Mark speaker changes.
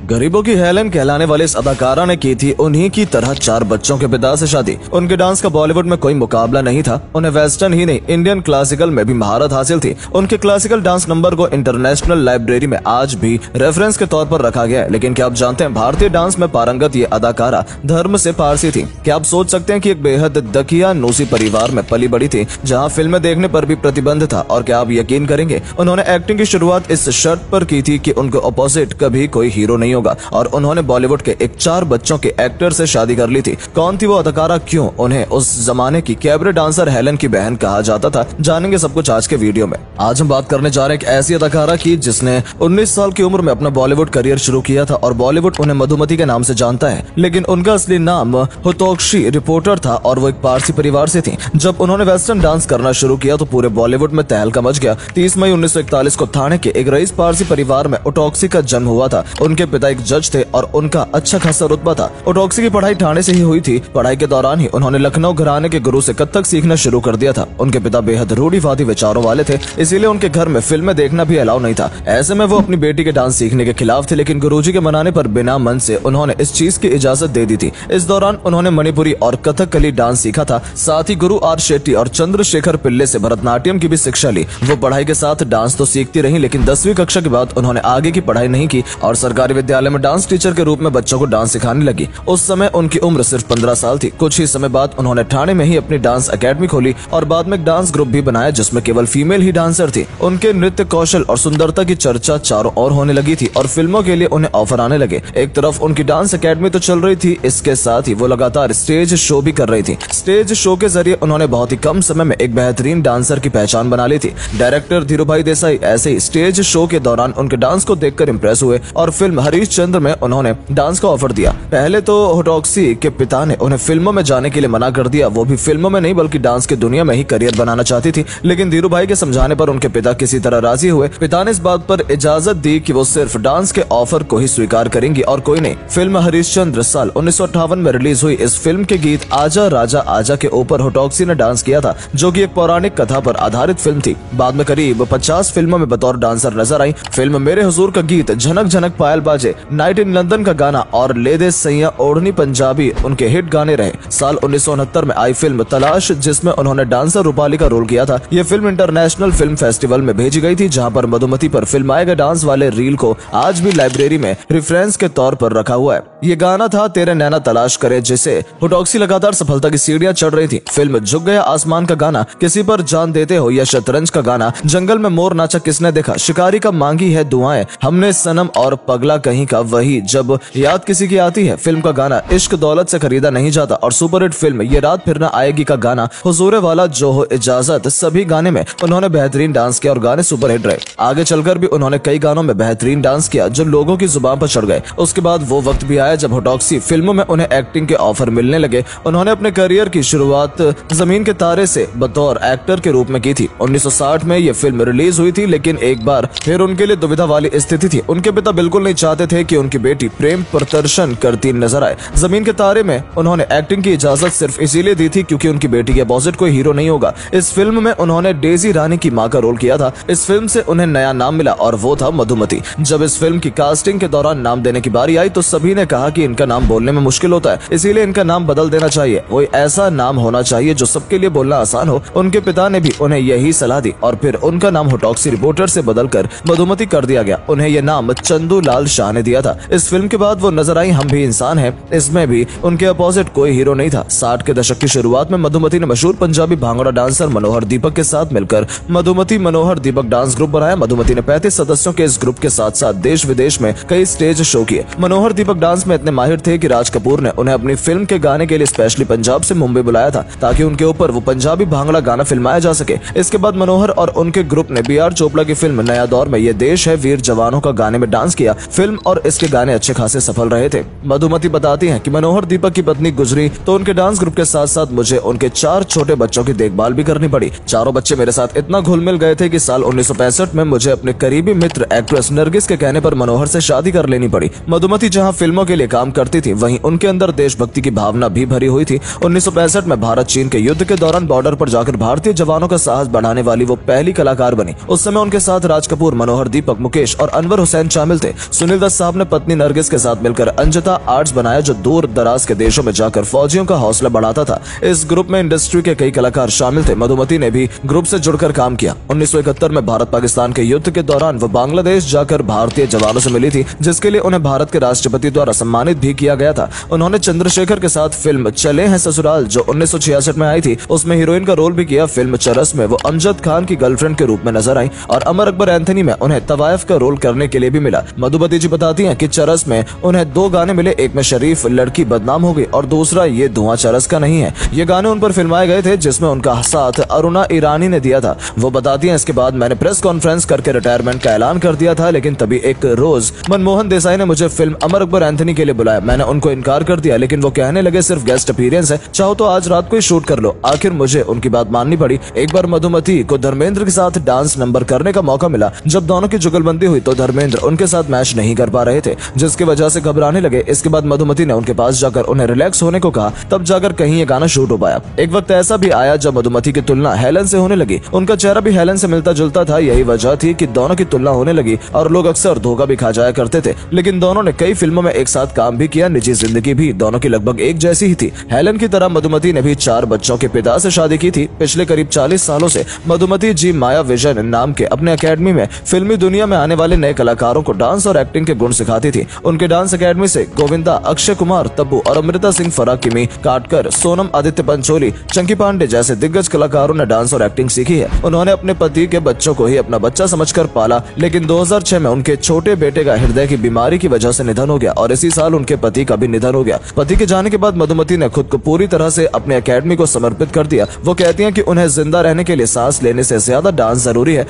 Speaker 1: गरीबों की हेलेन कहलाने वाली इस अदाकारा ने की थी उन्हीं की तरह 4 बच्चों के पिता से शादी। उनके डांस का बॉलीवुड में कोई मुकाबला नहीं था। उन्हें वेस्टर्न ही नहीं इंडियन क्लासिकल में भी महारत हासिल थी। उनके क्लासिकल डांस नंबर को इंटरनेशनल लाइब्रेरी में आज भी रेफरेंस के तौर पर रखा गया है। लेकिन क्या आप जानते हैं भारतीय डांस में पारंगत ये अदाकारा धर्म से पारसी थी। क्या आप सोच सकते हैं कि एक बेहद दकियानूसी परिवार में पली बड़ी थी जहाँ फिल्में देखने पर भी प्रतिबंध था। और क्या आप यकीन करेंगे उन्होंने एक्टिंग की शुरुआत इस शर्त पर की थी कि उनके अपोजिट कभी कोई हीरो नहीं होगा। और उन्होंने बॉलीवुड के एक 4 बच्चों के एक्टर से शादी कर ली थी। कौन थी वो अदाकारा, क्यों उन्हें उस जमाने की कैबरे डांसर हेलेन की बहन कहा जाता था, जानेंगे सब कुछ आज के वीडियो में। आज हम बात करने जा रहे हैं एक ऐसी अदाकारा की जिसने 19 साल की उम्र में अपना बॉलीवुड करियर शुरू किया था और बॉलीवुड उन्हें मधुमती के नाम से जानता है। लेकिन उनका असली नाम हुतोक्षी रिपोर्टर था और वो एक पारसी परिवार से थी। जब उन्होंने वेस्टर्न डांस करना शुरू किया तो पूरे बॉलीवुड में तहलका मच गया। 30 मई 1941 को थाने के एक रईस पारसी परिवार में हुतोक्षी का जन्म हुआ था। उनके पिता एक जज थे और उनका अच्छा खासा रुतबा था। हुतोक्षी की पढ़ाई ठाणे से ही हुई थी। पढ़ाई के दौरान ही उन्होंने लखनऊ घराने के गुरु से कथक सीखना शुरू कर दिया था। उनके पिता बेहद रूढ़िवादी विचारों वाले थे, इसीलिए उनके घर में फिल्में देखना भी अलाउ नहीं था। ऐसे में वो अपनी बेटी के डांस सीखने के खिलाफ थे, लेकिन गुरुजी के मनाने पर बिना मन से उन्होंने इस चीज की इजाजत दे दी थी। इस दौरान उन्होंने मणिपुरी और कथकली डांस सीखा था। साथ ही गुरु आर शेट्टी और चंद्रशेखर पिल्ले से भरतनाट्यम की भी शिक्षा ली। वो पढ़ाई के साथ डांस तो सीखती रही, लेकिन 10वीं कक्षा के बाद उन्होंने आगे की पढ़ाई नहीं की और सरकारी विद्यालय में डांस टीचर के रूप में बच्चों को डांस सिखाने लगी। उस समय उनकी उम्र सिर्फ 15 साल थी। कुछ ही समय बाद उन्होंने ठाणे में ही अपनी डांस एकेडमी खोली और बाद में एक डांस ग्रुप भी बनाया जिसमें केवल फीमेल ही डांसर थी। उनके नृत्य कौशल और सुंदरता की चर्चा चारों ओर होने लगी थी और फिल्मों के लिए उन्हें ऑफर आने लगे। एक तरफ उनकी डांस एकेडमी तो चल रही थी, इसके साथ ही वो लगातार स्टेज शो भी कर रही थी। स्टेज शो के जरिए उन्होंने बहुत ही कम समय में एक बेहतरीन डांसर की पहचान बना ली थी। डायरेक्टर धीरूभाई देसाई ऐसे ही स्टेज शो के दौरान उनके डांस को देखकर इंप्रेस हुए और फिल्म हरीशचंद्र में उन्होंने डांस का ऑफर दिया। पहले तो हुतोक्षी के पिता ने उन्हें फिल्मों में जाने के लिए मना कर दिया। वो भी फिल्मों में नहीं बल्कि डांस की दुनिया में ही करियर बनाना चाहती थी। लेकिन धीरूभाई के समझाने पर उनके पिता किसी तरह राजी हुए। पिता ने इस बात पर इजाजत दी कि वो सिर्फ डांस के ऑफर को ही स्वीकार करेंगी और कोई नहीं। फिल्म हरीशचंद्र साल 1958 में रिलीज हुई। इस फिल्म के गीत आजा राजा आजा के ऊपर हुतोक्षी ने डांस किया था, जो कि एक पौराणिक कथा पर आधारित फिल्म थी। बाद में करीब 50 फिल्मों में बतौर डांसर नजर आई। फिल्म मेरे हुजूर का गीत, झनक झनक पायल बाजे, नाइट इन लंदन का गाना और ले दे सैया ओढ़नी पंजाबी उनके हिट गाने रहे। साल 1969 में आई फिल्म तलाश, जिसमें उन्होंने डांसर रूपाली का रोल किया था। ये फिल्म इंटरनेशनल फिल्म फेस्टिवल में भेजी गई थी, जहां पर मधुमती पर फिल्माए गए डांस वाले रील को आज भी लाइब्रेरी में रेफरेंस के तौर पर रखा हुआ है। ये गाना था तेरे नैना तलाश करे, जिसे हुतोक्षी लगातार सफलता की सीढ़ियां चढ़ रही थी। फिल्म झुक गया आसमान का गाना, किसी पर जान देते हो या शतरंज का गाना, जंगल में मोर नाचा किसने देखा, शिकारी का मांगी है दुआएं, हमने सनम और पगला कहीं का वही जब याद किसी की आती है। फिल्म का गाना इश्क दौलत से खरीदा नहीं जाता और सुपरहिट फिल्म ये रात फिर ना आएगी का गाना, हुजूर वाला जो हो इजाजत, सभी गाने में उन्होंने बेहतरीन डांस किया और गाने सुपरहिट रहे। आगे चलकर भी उन्होंने कई गानों में बेहतरीन डांस किया जो लोगों की जुबान पर चढ़ गए। उसके बाद वो वक्त भी आया जब हुतोक्षी फिल्मों में उन्हें एक्टिंग के ऑफर मिलने लगे। उन्होंने अपने करियर की शुरुआत जमीन के तारे से बतौर एक्टर के रूप में की थी। 1960 में ये फिल्म रिलीज हुई थी, लेकिन एक बार फिर उनके लिए दुविधा वाली स्थिति थी। उनके पिता बिल्कुल नहीं चाहते थे कि उनकी बेटी प्रेम प्रदर्शन करती नजर आए। जमीन के तारे में उन्होंने एक्टिंग की इजाजत सिर्फ इसीलिए दी थी क्योंकि उनकी बेटी के अपोजिट कोई हीरो नहीं होगा। इस फिल्म में उन्होंने डेजी रानी की मां का रोल किया था। इस फिल्म से उन्हें नया नाम मिला और वो था मधुमती। जब इस फिल्म की कास्टिंग के दौरान नाम देने की बारी आई तो सभी ने कहा कि इनका नाम बोलने में मुश्किल होता है, इसीलिए इनका नाम बदल देना चाहिए। कोई ऐसा नाम होना चाहिए जो सबके लिए बोलना आसान हो। उनके पिता ने भी उन्हें यही सलाह दी और फिर उनका नाम हुतोक्षी रिपोर्टर से बदलकर मधुमती कर दिया गया। उन्हें यह नाम चंदू लाल शाह ने दिया था। इस फिल्म के बाद वो नजर आई हम भी इंसान हैं। इसमें भी उनके अपोजिट कोई हीरो नहीं था। 60 के दशक की शुरुआत में मधुमती ने मशहूर पंजाबी भांगड़ा डांसर मनोहर दीपक के साथ मिलकर मधुमती मनोहर दीपक डांस ग्रुप बनाया। मधुमती ने 35 सदस्यों के इस ग्रुप के साथ साथ देश विदेश में कई स्टेज शो किए। मनोहर दीपक डांस में इतने माहिर थे कि राज कपूर ने उन्हें अपनी फिल्म के गाने के लिए स्पेशली पंजाब से मुंबई बुलाया था ताकि उनके ऊपर वो पंजाबी भांगड़ा गाना फिल्माया जा सके। इसके बाद मनोहर और उनके ग्रुप ने बी आर चोपड़ा की फिल्म नया दौर में ये देश है वीर जवानों का गाने में डांस किया। फिल्म और इसके गाने अच्छे खासे सफल रहे थे। मधुमती बताती हैं कि मनोहर दीपक की पत्नी गुजरी तो उनके डांस ग्रुप के साथ साथ मुझे उनके 4 छोटे बच्चों की देखभाल भी करनी पड़ी। चारों बच्चे मेरे साथ इतना घुल मिल गए थे कि साल 1965 में मुझे अपने करीबी मित्र एक्ट्रेस नरगिस के कहने पर मनोहर से शादी कर लेनी पड़ी। मधुमती जहां फिल्मों के के लिए काम करती थी, वहीं उनके अंदर देशभक्ति की भावना भी भरी हुई थी। 1965 में भारत चीन के युद्ध के दौरान बॉर्डर पर जाकर भारतीय जवानों का साहस बढ़ाने वाली वो पहली कलाकार बनी। उस समय उनके साथ राज कपूर, मनोहर, दीपक, मुकेश और अनवर हुसैन शामिल थे। सुनील दत्त साहब ने पत्नी नरगिस के साथ मिलकर अंजता आर्ट्स बनाया, जो दूर दराज के देशों में जाकर फौजियों का हौसला बढ़ाता था। इस ग्रुप में इंडस्ट्री के कई कलाकार शामिल थे। मधुमती ने भी ग्रुप से जुड़कर काम किया। 1971 में भारत पाकिस्तान के युद्ध के दौरान वो बांग्लादेश जाकर भारतीय जवानों से मिली थी, जिसके लिए उन्हें भारत के राष्ट्रपति द्वारा सम्मानित भी किया गया था। उन्होंने चंद्रशेखर के साथ फिल्म चले हैं ससुराल, जो 1966 में आई थी, उसमें हीरोइन का रोल भी किया। फिल्म चरस में वो अमजद खान की गर्लफ्रेंड के रूप में नजर आई और अमर अकबर एंथनी में उन्हें तवायफ का रोल करने के लिए भी मिला। मधुमती जी बताती हैं कि चरस में उन्हें 2 गाने मिले, एक में शरीफ लड़की बदनाम हो गई और दूसरा ये धुआं चरस का नहीं है। ये गाने उन पर फिल्माए गए थे, जिसमें उनका साथ अरुणा ईरानी ने दिया था। वो बताती हैं, इसके बाद मैंने प्रेस कॉन्फ्रेंस करके रिटायरमेंट का ऐलान कर दिया था, लेकिन तभी एक रोज मनमोहन देसाई ने मुझे फिल्म अमर अकबर एंथनी के लिए बुलाया। मैंने उनको इनकार कर दिया, लेकिन वो कहने लगे सिर्फ गेस्ट अपीयरेंस है, चाहो तो आज रात को ही शूट कर लो। आखिर मुझे उनकी बात माननी पड़ी। एक बार मधुमती को धर्मेंद्र के साथ डांस नंबर करने का मौका मिला। जब दोनों की जुगलबंदी हुई तो धर्मेंद्र उनके साथ मैच नहीं कर पा रहे थे, जिसकी वजह से घबराने लगे। इसके बाद मधुमती ने उनके पास जाकर उन्हें रिलैक्स होने को कहा, तब जाकर कहीं ये गाना शूट हो पाया। एक वक्त ऐसा भी आया जब मधुमती की तुलना हेलन से होने लगी। उनका चेहरा भी हेलन से मिलता जुलता था। यही वजह थी कि दोनों की तुलना होने लगी और लोग अक्सर धोखा भी खा जाया करते थे। लेकिन दोनों ने कई फिल्मों में एक साथ काम भी किया। निजी जिंदगी भी दोनों की लगभग एक जैसी ही थी। हेलन की तरह मधुमती ने भी 4 बच्चों के पिता से शादी की थी। पिछले करीब 40 सालों से मधुमती जी माया विजन नाम के अपने एकेडमी में फिल्मी दुनिया में आने वाले नए कलाकारों को डांस और एक्टिंग के गुण सिखाती थी। उनके डांस एकेडमी से गोविंदा, अक्षय कुमार, तब्बू और अमृता सिंह, फराह किमी, काटकर, सोनम, आदित्य पंचोली, चंकी पांडे जैसे दिग्गज कलाकारों ने डांस और एक्टिंग सीखी है। उन्होंने अपने पति के बच्चों को ही अपना बच्चा समझकर पाला, लेकिन 2006 में उनके छोटे बेटे का हृदय की बीमारी की वजह से निधन हो गया और इसी साल उनके पति का भी निधन हो गया। पति के जाने के बाद मधुमती ने खुद को पूरी तरह से अपने एकेडमी को समर्पित कर दिया। वो कहती हैं कि उन्हें जिंदा रहने के लिए सांस लेने से ज्यादा डांस जरूरी है।